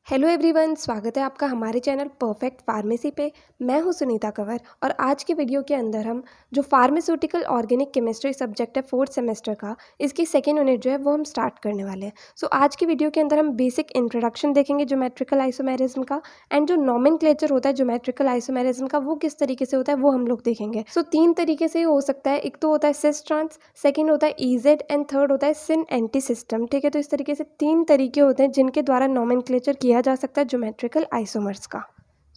Hello everyone, स्वागत है आपका हमारे चैनल परफेक्ट फार्मेसी पे। मैं हूं सुनीता कंवर और आज के वीडियो के अंदर हम जो फार्मास्यूटिकल ऑर्गेनिक केमिस्ट्री सब्जेक्ट है फोर्थ सेमेस्टर का, इसकी सेकेंड यूनिट जो है वो हम स्टार्ट करने वाले हैं। सो आज की वीडियो के अंदर हम बेसिक इंट्रोडक्शन देखेंगे ज्योमेट्रिकल आइसोमेरिज्म का, एंड जो नॉमेनक्लेचर होता है ज्योमेट्रिकल आइसोमेरिज्म का वो किस तरीके से होता है वो हम लोग देखेंगे। सो तीन तरीके से हो सकता है, एक तो होता है सिस ट्रांस, सेकेंड होता है ईजेड एंड थर्ड होता है सिन एंटी सिस्टम। ठीक है, तो इस तरीके से तीन तरीके होते हैं जिनके द्वारा नॉमेनक्लेचर किया जा सकता है ज्योमेट्रिकल आइसोमर्स का।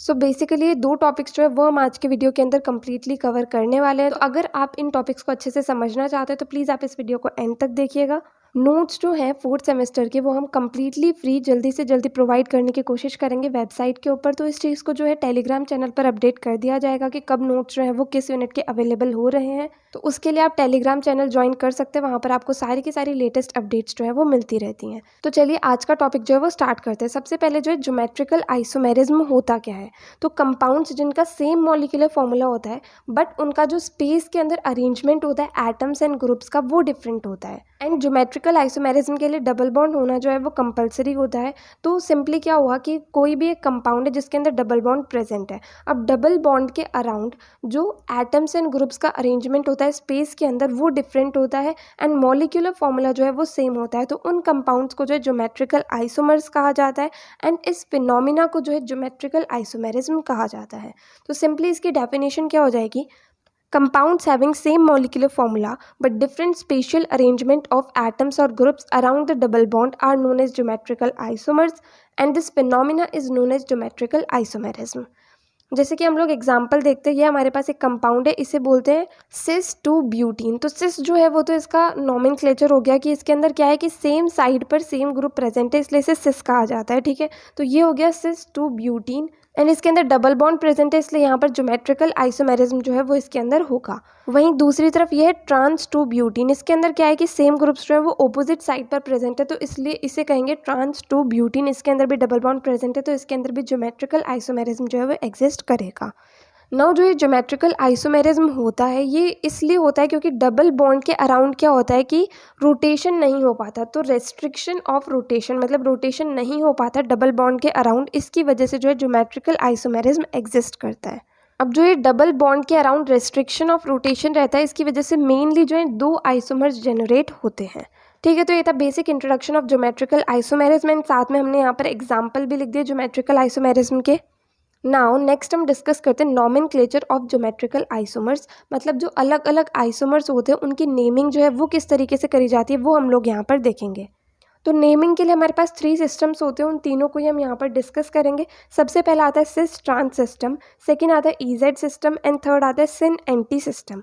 सो बेसिकली ये दो टॉपिक्स जो है वो हम आज के वीडियो के अंदर कंप्लीटली कवर करने वाले हैं। तो अगर आप इन टॉपिक्स को अच्छे से समझना चाहते हैं तो प्लीज़ आप इस वीडियो को एंड तक देखिएगा। नोट्स जो हैं फोर्थ सेमेस्टर के वो हम कंप्लीटली फ्री जल्दी से जल्दी प्रोवाइड करने की कोशिश करेंगे वेबसाइट के ऊपर। तो इस चीज़ को जो है टेलीग्राम चैनल पर अपडेट कर दिया जाएगा कि कब नोट्स जो है वो किस यूनिट के अवेलेबल हो रहे हैं। तो उसके लिए आप टेलीग्राम चैनल ज्वाइन कर सकते हैं, वहाँ पर आपको सारी की सारी लेटेस्ट अपडेट्स जो है वो मिलती रहती हैं। तो चलिए आज का टॉपिक जो है वो स्टार्ट करते हैं। सबसे पहले जो है ज्योमेट्रिकल आइसोमेरिज्म होता क्या है। तो कंपाउंड्स जिनका सेम मॉलिक्यूलर फॉर्मूला होता है बट उनका जो स्पेस के अंदर अरेंजमेंट होता है एटम्स एंड ग्रुप्स का वो डिफरेंट होता है। एंड ज्योमेट्रिकल आइसोमेरिज्म के लिए डबल बॉन्ड होना जो है वो कंपलसरी होता है। तो सिंपली क्या हुआ कि कोई भी एक कंपाउंड है जिसके अंदर डबल बॉन्ड प्रेजेंट है, अब डबल बॉन्ड के अराउंड जो एटम्स एंड ग्रुप्स का अरेंजमेंट होता है स्पेस के अंदर वो डिफरेंट होता है एंड मॉलिक्यूलर फॉर्मूला जो है वो सेम होता है। तो उन कंपाउंड्स को जो है ज्योमेट्रिकल आइसोमर्स कहा जाता है एंड इस फिनोमिना को जो है ज्योमेट्रिकल आइसोमेरिज्म कहा जाता है। तो सिंपली इसकी डेफिनेशन क्या हो जाएगी, compounds having same molecular formula but different spatial arrangement of atoms or groups around the double bond are known as geometrical isomers and this phenomena is known as geometrical isomerism। जैसे कि हम लोग example देखते हैं, ये हमारे पास एक compound है, इसे बोलते हैं सिस टू ब्यूटीन। तो सिस जो है वो तो इसका नॉमेनक्लेचर हो गया कि इसके अंदर क्या है कि सेम साइड पर सेम ग्रुप प्रेजेंट है, इसलिए इसे सिस कहा जाता है। ठीक है, तो ये हो गया सिस टू ब्यूटीन एंड इसके अंदर डबल बॉन्ड प्रेजेंट है, इसलिए यहाँ पर ज्योमेट्रिकल आइसोमेरिज्म जो है वो इसके अंदर होगा। वहीं दूसरी तरफ ये है ट्रांस टू ब्यूटीन, इसके अंदर क्या है कि सेम ग्रुप्स जो है वो ऑपोजिट साइड पर प्रेजेंट है, तो इसलिए इसे कहेंगे ट्रांस टू ब्यूटीन। इसके अंदर भी डबल बॉन्ड प्रेजेंट है, तो इसके अंदर भी ज्योमेट्रिकल आइसोमेरिज्म जो है वो एग्जिस्ट करेगा। नाउ जो ये ज्योमेट्रिकल आइसोमेरिज्म होता है ये इसलिए होता है क्योंकि डबल बॉन्ड के अराउंड क्या होता है कि रोटेशन नहीं हो पाता। तो रेस्ट्रिक्शन ऑफ रोटेशन मतलब रोटेशन नहीं हो पाता डबल बॉन्ड के अराउंड, इसकी वजह से जो है ज्योमेट्रिकल आइसोमेरिज्म एग्जिस्ट करता है। अब जो ये डबल बॉन्ड के अराउंड रेस्ट्रिक्शन ऑफ रोटेशन रहता है, इसकी वजह से मेनली जो है दो आइसोमर्स जनरेट होते हैं। ठीक है, तो ये था basic introduction of geometrical isomerism and साथ में हमने यहाँ पर एग्जाम्पल भी लिख दिए ज्योमेट्रिकल आइसोमेरिज्म के। नाउ नेक्स्ट हम डिस्कस करते हैं नॉमेनक्लेचर ऑफ ज्योमेट्रिकल आइसोमर्स, मतलब जो अलग अलग आइसोमर्स होते हैं उनकी नेमिंग जो है वो किस तरीके से करी जाती है वो हम लोग यहाँ पर देखेंगे। तो नेमिंग के लिए हमारे पास 3 सिस्टम्स होते हैं, उन तीनों को ही हम यहाँ पर डिस्कस करेंगे। सबसे पहला आता है सिस ट्रांस सिस्टम, सेकेंड आता है ईजेड सिस्टम एंड थर्ड आता है सिन एंटी सिस्टम।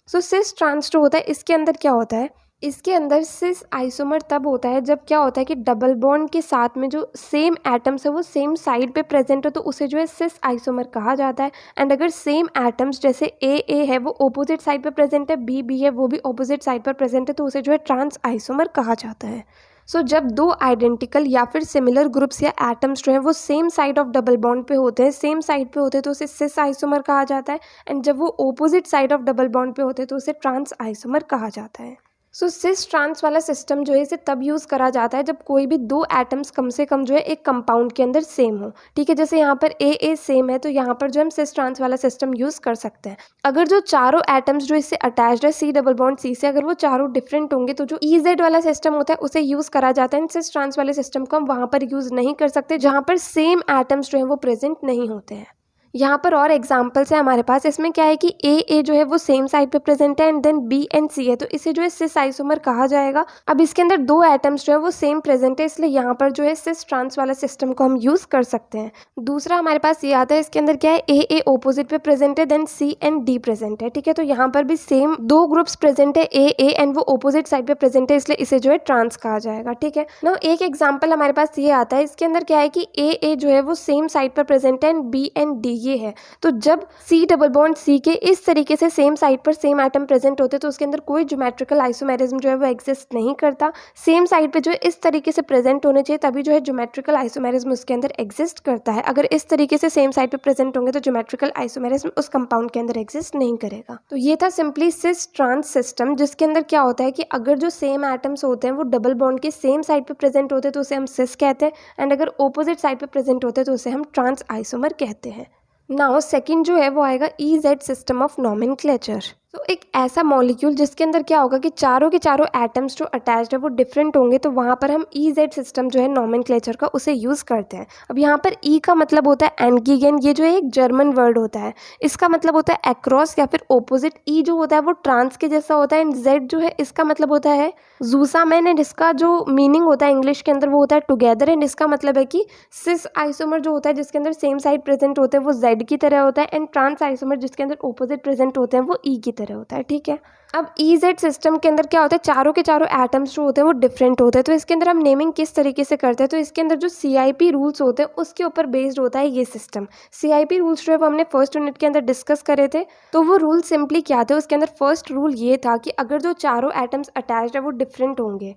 सो सिस ट्रांस जो होता है इसके अंदर क्या होता है, इसके अंदर सिस आइसोमर तब होता है जब क्या होता है कि डबल बॉन्ड के साथ में जो सेम एटम्स है वो सेम साइड पे प्रेजेंट हो, तो उसे जो है सिस आइसोमर कहा जाता है। एंड अगर सेम एटम्स जैसे ए है वो ऑपोजिट साइड पे प्रेजेंट है, बी है वो भी ऑपोजिट साइड पर प्रेजेंट है, तो उसे जो है ट्रांस आइसोमर कहा जाता है। सो जब दो आइडेंटिकल या फिर सिमिलर ग्रुप्स या एटम्स जो है वो same side of double bond पे होते हैं, सेम साइड पे होते हैं, तो उसे सिस आइसोमर कहा जाता है। एंड जब वो opposite side of double bond पे होते हैं तो उसे ट्रांस आइसोमर कहा जाता है। सो सिस ट्रांस वाला सिस्टम जो है इसे तब यूज़ करा जाता है जब कोई भी दो एटम्स कम से कम जो है एक कंपाउंड के अंदर सेम हो। ठीक है, जैसे यहाँ पर ए सेम है तो यहाँ पर जो हम सिस ट्रांस वाला सिस्टम यूज़ कर सकते हैं। अगर जो चारों एटम्स जो इससे अटैच्ड है सी डबल बॉन्ड सी से, अगर वो चारों डिफरेंट होंगे तो जो ईजेड वाला सिस्टम होता है उसे यूज़ करा जाता है। सिस ट्रांस वाले सिस्टम को हम वहाँ पर यूज़ नहीं कर सकते जहाँ पर सेम एटम्स जो है वो प्रेजेंट नहीं होते हैं। यहाँ पर और एग्जाम्पल्स है हमारे पास, इसमें क्या है कि ए जो है वो सेम साइड पे प्रेजेंट है एंड देन बी एंड सी है, तो इसे जो है सिस आइसोमर कहा जाएगा। अब इसके अंदर दो एटम्स जो है वो सेम प्रेजेंट है, इसलिए यहाँ पर जो है सिस ट्रांस वाला सिस्टम को हम यूज़ कर सकते हैं। दूसरा हमारे पास ये आता है, इसके अंदर क्या है ए ऑपोजिट पे प्रेजेंट है then C and D present है। ठीक है, तो यहाँ पर भी सेम दो ग्रुप्स प्रेजेंट है ए एंड वो ऑपोजिट साइड पे प्रेजेंट है, इसलिए इसे जो है ट्रांस कहा जाएगा। ठीक है, नाउ एक एग्जाम्पल हमारे पास ये आता है, इसके अंदर क्या है कि ए जो है वो सेम साइड पर प्रेजेंट है एंड बी एंड डी ये है। तो जब C डबल बॉन्ड C के इस तरीके से सेम साइड पर सेम एटम प्रेजेंट होते हैं तो उसके अंदर कोई ज्योमेट्रिकल आइसोमेरिज्म जो है वो एग्जिस्ट नहीं करता। सेम साइड पे जो है इस तरीके से प्रेजेंट होने चाहिए तभी जो है ज्योमेट्रिकल आइसोमेरिज्म उसके अंदर एग्जिस्ट करता है। अगर इस तरीके से सेम साइड पे प्रेजेंट होंगे तो ज्योमेट्रिकल आइसोमेरिज्म उस कंपाउंड के अंदर एग्जिस्ट नहीं करेगा। तो ये था सिंपली सिस ट्रांस सिस्टम, जिसके अंदर क्या होता है कि अगर जो सेम एटम्स होते हैं वो डबल बॉन्ड के सेम साइड पे प्रेजेंट होते हैं तो उसे हम सिस कहते हैं, एंड अगर ऑपोजिट साइड पे प्रेजेंट होते हैं तो उसे हम ट्रांस आइसोमर कहते हैं। नाउ सेकंड जो है वो आएगा EZ सिस्टम ऑफ नॉमेनक्लेचर। तो एक ऐसा मॉलिक्यूल जिसके अंदर क्या होगा कि चारों के चारों एटम्स जो अटैच्ड है वो डिफरेंट होंगे, तो वहाँ पर हम EZ सिस्टम जो है नॉमेनक्लेचर का उसे यूज़ करते हैं। अब यहाँ पर E का मतलब होता है एंटीगेन, ये जो है एक जर्मन वर्ड होता है, इसका मतलब होता है अक्रॉस या फिर ऑपोजिट। E जो होता है वो ट्रांस के जैसा होता है, एंड Z जो है इसका मतलब होता है जूसामैन, एंड इसका जो मीनिंग होता है इंग्लिश के अंदर वो होता है टुगेदर, एंड इसका मतलब है कि सिस आइसोमर जो होता है जिसके अंदर सेम साइड प्रेजेंट होते हैं वो Z की तरह होता है, एंड ट्रांस आइसोमर जिसके अंदर ऑपोजिट प्रेजेंट होते हैं वो E की तरह होता है। ठीक है, अब EZ सिस्टम के अंदर क्या होता है, चारों के चारों एटम्स जो होते हैं वो डिफरेंट होते हैं। तो इसके अंदर हम नेमिंग किस तरीके से करते हैं, तो इसके अंदर जो CIP रूल्स होते हैं उसके ऊपर बेस्ड होता है ये सिस्टम। CIP रूल्स जो है वो हमने फर्स्ट यूनिट के अंदर डिस्कस करे थे। तो वो रूल सिंपली क्या थे, उसके अंदर फर्स्ट रूल ये था कि अगर जो चारों एटम्स अटैच्ड है वो डिफरेंट होंगे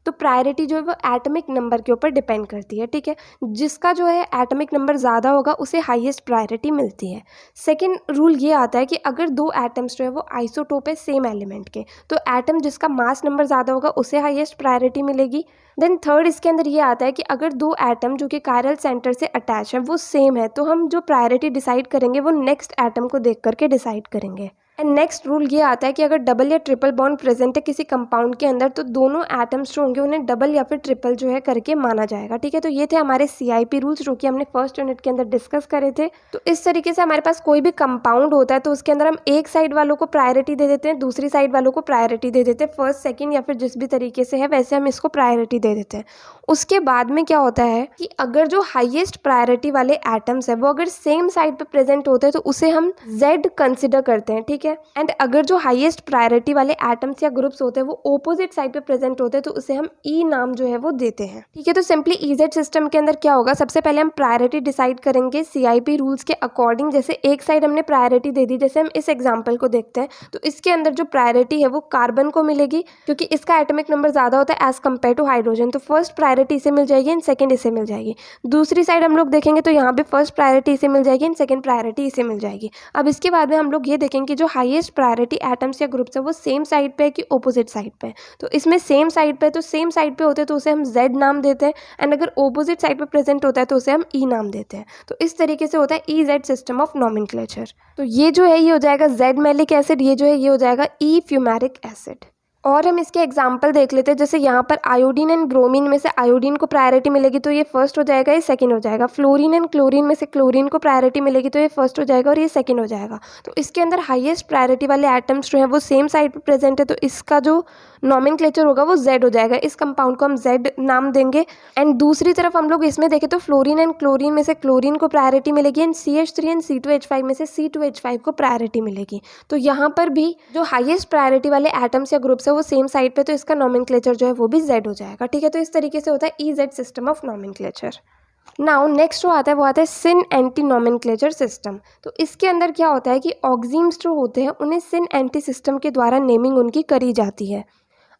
तो प्रायोरिटी जो है वो एटॉमिक नंबर के ऊपर डिपेंड करती है। ठीक है, जिसका जो है एटॉमिक नंबर ज़्यादा होगा उसे हाईएस्ट प्रायोरिटी मिलती है। सेकंड रूल ये आता है कि अगर दो एटम्स जो है वो आइसोटोप है सेम एलिमेंट के, तो एटम जिसका मास नंबर ज़्यादा होगा उसे हाईएस्ट प्रायोरिटी मिलेगी। देन थर्ड इसके अंदर ये आता है कि अगर दो एटम जो कि कायरल सेंटर से अटैच है वो सेम है, तो हम जो प्रायोरिटी डिसाइड करेंगे वो नेक्स्ट एटम को देख करके डिसाइड करेंगे। एंड नेक्स्ट रूल ये आता है कि अगर डबल या ट्रिपल बॉन्ड प्रेजेंट है किसी कंपाउंड के अंदर तो दोनों एटम्स जो होंगे उन्हें डबल या फिर ट्रिपल जो है करके माना जाएगा। ठीक है, तो ये थे हमारे CIP रूल्स जो कि हमने फर्स्ट यूनिट के अंदर डिस्कस करे थे। तो इस तरीके से हमारे पास कोई भी कंपाउंड होता है तो उसके अंदर हम एक साइड वालों को प्रायोरिटी दे देते हैं, दूसरी साइड वालों को प्रायोरिटी दे देते हैं, फर्स्ट सेकेंड या फिर जिस भी तरीके से है वैसे हम इसको प्रायोरिटी दे देते हैं। उसके बाद में क्या होता है कि अगर जो हाईएस्ट प्रायोरिटी वाले एटम्स है वो अगर सेम साइड पे प्रेजेंट होते हैं तो उसे हम Z कंसिडर करते हैं। ठीक है, एंड अगर जो हाईएस्ट प्रायोरिटी वाले एटम्स या ग्रुप्स होते हैं वो ऑपोजिट साइड पे प्रेजेंट होते हैं तो उसे हम E नाम जो है वो देते हैं। ठीक है, तो सिंपली EZ सिस्टम के अंदर क्या होगा, सबसे पहले हम प्रायोरिटी डिसाइड करेंगे CIP रूल्स के अकॉर्डिंग। जैसे एक साइड हमने प्रायोरिटी दे दी, जैसे हम इस एग्जाम्पल को देखते हैं तो इसके अंदर जो प्रायोरिटी है वो कार्बन को मिलेगी क्योंकि इसका एटॉमिक नंबर ज़्यादा होता है एज कम्पेयर टू हाइड्रोजन, तो फर्स्ट प्रायोरिटी इसे मिल जाएगी एंड सेकंड इसे मिल जाएगी। दूसरी साइड हम लोग देखेंगे तो यहाँ पे फर्स्ट प्रायोरिटी इसे मिल जाएगी एंड सेकंड प्रायोरिटी इसे मिल जाएगी। अब इसके बाद में हम लोग ये देखेंगे कि जो हाईएस्ट प्रायोरिटी एटम्स या ग्रुप्स है वो सेम साइड पे है कि ऑपोजिट साइड पे है। तो इसमें सेम साइड पे, तो सेम साइड पे होते हैं तो उसे हम Z नाम देते हैं, एंड अगर ऑपोजिट साइड पे प्रेजेंट होता है तो उसे हम E नाम देते हैं। तो इस तरीके से होता है EZ सिस्टम ऑफ नॉमेनक्लेचर। तो ये जो है ये हो जाएगा Z मैलिक एसिड, ये जो है ये हो जाएगा E फ्यूमेरिक एसिड। और हम इसके एग्जाम्पल देख लेते हैं, जैसे यहाँ पर आयोडीन एंड ब्रोमीन में से आयोडीन को प्रायोरिटी मिलेगी तो ये फर्स्ट हो जाएगा, ये सेकंड हो जाएगा। फ्लोरीन एंड क्लोरीन में से क्लोरीन को प्रायोरिटी मिलेगी तो ये फर्स्ट हो जाएगा और ये सेकंड हो जाएगा। तो इसके अंदर हाईएस्ट प्रायोरिटी वाले एटम्स जो है वो सेम साइड पे प्रेजेंट है तो इसका जो नॉमेनक्लेचर होगा वो Z हो जाएगा। इस कंपाउंड को हम Z नाम देंगे। एंड दूसरी तरफ हम लोग इसमें देखें तो फ्लोरीन एंड क्लोरीन में से क्लोरीन को प्रायोरिटी मिलेगी एंड CH3 एंड C2H5 में से C2H5 को प्रायोरिटी मिलेगी। तो यहाँ पर भी जो हाईएस्ट प्रायोरिटी वाले एटम्स या ग्रुप्स है वो सेम साइड पे, तो इसका नॉमेनक्लेचर जो है वो भी Z हो जाएगा। ठीक है, तो इस तरीके से होता है EZ system of nomenclature. Now next जो आता है वो आता है सिन एंटी नॉमेनक्लेचर सिस्टम। तो इसके अंदर क्या होता है कि ऑक्सीम्स जो होते हैं उन्हें सिन एंटी सिस्टम के द्वारा नेमिंग उनकी करी जाती है।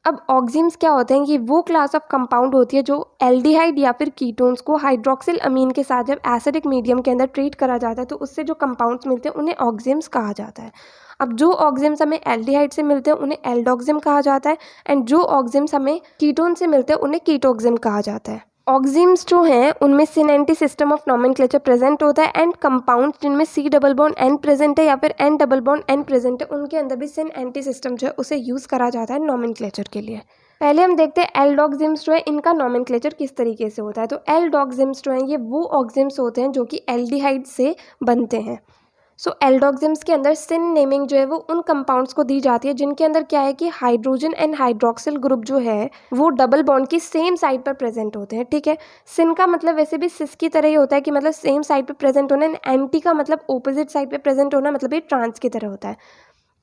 अब ऑक्सीम्स क्या होते हैं कि वो क्लास ऑफ कंपाउंड होती है जो एल्डिहाइड या फिर कीटोन्स को हाइड्रोक्सिल अमीन के साथ जब एसिडिक मीडियम के अंदर ट्रीट करा जाता है तो उससे जो कंपाउंड्स मिलते हैं उन्हें ऑक्सीम्स कहा जाता है। अब जो ऑक्सीम्स हमें एल्डिहाइड से मिलते हैं उन्हें एल्डोक्सिम कहा जाता है, एंड जो ऑक्सीम्स हमें कीटोन से मिलते हैं उन्हें कीटोक्सिम कहा जाता है। ऑक्सीम्स जो हैं उनमें syn anti system of nomenclature present होता है, एंड कंपाउंड्स जिनमें C double bond N present है या फिर N double bond N present है उनके अंदर भी सिन एंटी सिस्टम जो है उसे यूज़ करा जाता है नॉमेनक्लेचर के लिए। पहले हम देखते हैं एल्डोक्सिम्स जो है इनका नॉमेनक्लेचर किस तरीके से होता है। तो एल्डोक्सिम्स जो हैं ये वो ऑक्सीम्स होते हैं जो कि एल्डिहाइड से बनते हैं। सो एल्डोक्सिम्स के अंदर सिन नेमिंग जो है वो उन कंपाउंड्स को दी जाती है जिनके अंदर क्या है कि हाइड्रोजन एंड हाइड्रोक्सिल ग्रुप जो है वो डबल बॉन्ड की सेम साइड पर प्रेजेंट होते हैं। ठीक है, सिन का मतलब वैसे भी सिस की तरह ही होता है कि मतलब सेम साइड पे प्रेजेंट होना, एंड एंटी का मतलब ऑपोजिट साइड पे प्रेजेंट होना, मतलब ये ट्रांस की तरह होता है।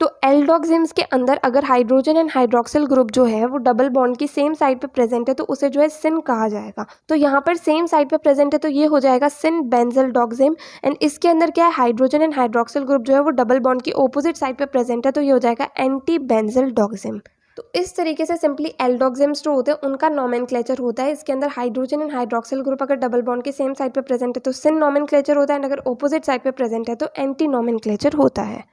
तो एल्डोक्सिम्स के अंदर अगर हाइड्रोजन एंड हाइड्रोक्सिल ग्रुप जो है वो डबल बॉन्ड की सेम साइड पे प्रेजेंट है तो उसे जो है सिन कहा जाएगा। तो यहाँ पर सेम साइड पे प्रेजेंट है तो ये हो जाएगा सिन बेंजल डॉक्सिम। एंड इसके अंदर क्या है, हाइड्रोजन एंड हाइड्रोक्सिल ग्रुप जो है वो डबल बॉन्ड की ऑपोजिट साइड पे प्रेजेंट है तो ये हो जाएगा एंटी बेंजल डॉक्सिम। तो इस तरीके से सिंपली एल्डोक्सिम्स जो होते हैं उनका नॉमेनक्लेचर होता है। इसके अंदर हाइड्रोजन एंड हाइड्रोक्सिल ग्रुप अगर डबल बॉन्ड के सेम साइड पे प्रेजेंट है तो सिन नॉमेनक्लेचर होता है, एंड अगर ऑपोजिट साइड पे प्रेजेंट है तो एंटी नॉमेनक्लेचर होता है।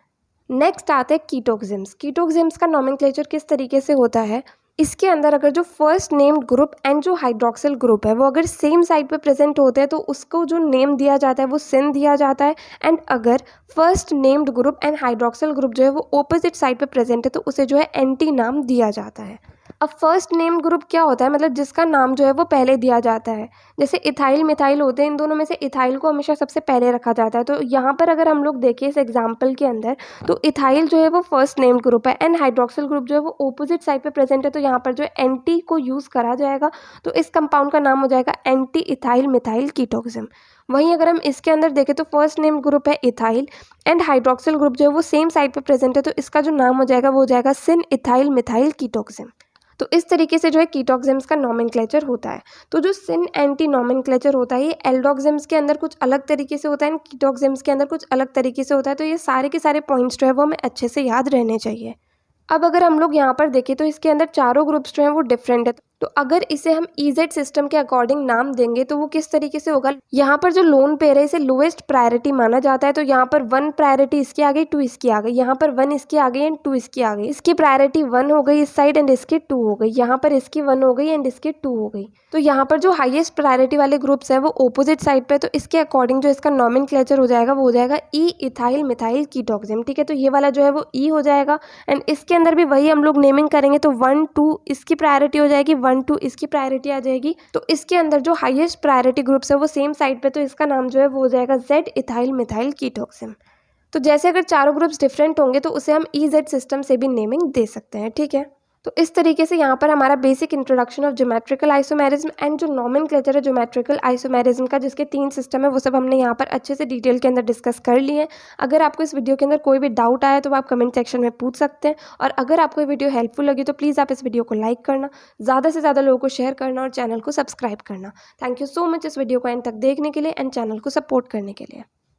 नेक्स्ट आते हैं कीटोक्सिम्स। कीटोक्सिम्स का नॉमेनक्लेचर किस तरीके से होता है, इसके अंदर अगर जो फर्स्ट नेम्ड ग्रुप एंड जो हाइड्रोक्सिल ग्रुप है वो अगर सेम साइड पे प्रेजेंट होते हैं तो उसको जो नेम दिया जाता है वो सिन दिया जाता है। एंड अगर first named group and hydroxyl group जो है वो ऑपोजिट साइड पे प्रेजेंट है तो उसे जो है एंटी नाम दिया जाता है। अब फर्स्ट नेम्ड ग्रुप क्या होता है, मतलब जिसका नाम जो है वो पहले दिया जाता है। जैसे इथाइल मिथाइल होते हैं, इन दोनों में से इथाइल को हमेशा सबसे पहले रखा जाता है। तो यहाँ पर अगर हम लोग देखें इस एग्जाम्पल के अंदर तो इथाइल जो है वो फर्स्ट नेम्ड ग्रुप है एंड हाइड्रोक्सिल ग्रुप जो है वो ऑपोजिट साइड पे प्रेजेंट है तो यहाँ पर जो है एंटी को यूज़ करा जाएगा। तो इस कंपाउंड का नाम हो जाएगा एंटी इथाइल मिथाइल कीटोक्सिम। वहीं अगर हम इसके अंदर देखें तो फर्स्ट नेम्ड ग्रुप है इथाइल एंड हाइड्रोक्सिल ग्रुप जो है वो सेम साइड पे प्रेजेंट है तो इसका जो नाम हो जाएगा वो हो जाएगा सिन इथाइल मिथाइल कीटोक्सिम। तो इस तरीके से जो है कीटोक्सिम्स का नॉमेनक्लेचर होता है। तो जो सिन एंटी नॉमेनक्लेचर होता है ये एल्डोक्सिम्स के अंदर कुछ अलग तरीके से होता है एंड कीटोक्सिम्स के अंदर कुछ अलग तरीके से होता है। तो ये सारे के सारे पॉइंट्स जो है वो हमें अच्छे से याद रहने चाहिए। अब अगर हम लोग यहाँ पर देखें तो इसके अंदर चारों ग्रुप्स जो हैं वो डिफरेंट है। तो अगर इसे हम ईजेड सिस्टम के अकॉर्डिंग नाम देंगे तो वो किस तरीके से होगा, यहाँ पर जो लोन पेयर है इसे लोएस्ट प्रायोरिटी माना जाता है। तो यहाँ पर 1 प्रायोरिटी इसकी आ गई, 2 इसकी आ गई, यहाँ पर 1 इसकी आ गई एंड 2 इसकी आ गई। इसकी प्रायोरिटी 1 हो गई इस साइड एंड इसकी 2 हो गई, यहाँ पर इसकी 1 हो गई एंड इसकी 2 हो गई। तो यहाँ पर जो हाईएस्ट प्रायोरिटी वाले ग्रुप्स है वो ऑपोजिट साइड पे, तो इसके अकॉर्डिंग जो इसका नॉमेनक्लेचर हो जाएगा वो हो जाएगा ई इथाइल मिथाइल कीटोक्सिम। ठीक है, तो ये वाला जो है वो ई हो जाएगा एंड इसके अंदर भी वही हम लोग नेमिंग करेंगे। तो 1 2 इसकी प्रायोरिटी हो जाएगी, 1 2 इसकी प्रायोरिटी आ जाएगी। तो इसके अंदर जो हाईएस्ट प्रायोरिटी ग्रुप्स है वो सेम साइड पे, तो इसका नाम जो है वो हो जाएगा जेड इथाइल मिथाइल कीटोक्सिम। तो जैसे अगर चारों ग्रुप्स डिफरेंट होंगे तो उसे हम ईजेड सिस्टम से भी नेमिंग दे सकते हैं। ठीक है, तो इस तरीके से यहाँ पर हमारा basic introduction of geometrical isomerism and जो नॉमेनक्लेचर है ज्योमेट्रिकल आइसोमेरिज्म का जिसके 3 सिस्टम है वो सब हमने यहाँ पर अच्छे से डिटेल के अंदर डिस्कस कर लिए हैं। अगर आपको इस वीडियो के अंदर कोई भी डाउट आया तो आप कमेंट सेक्शन में पूछ सकते हैं। और अगर आपको ये वीडियो हेल्पफुल लगी तो प्लीज़ आप इस वीडियो को लाइक करना, ज़्यादा से ज़्यादा लोगों को शेयर करना और चैनल को सब्सक्राइब करना। थैंक यू सो मच इस वीडियो को एंड तक देखने के लिए एंड चैनल को सपोर्ट करने के लिए।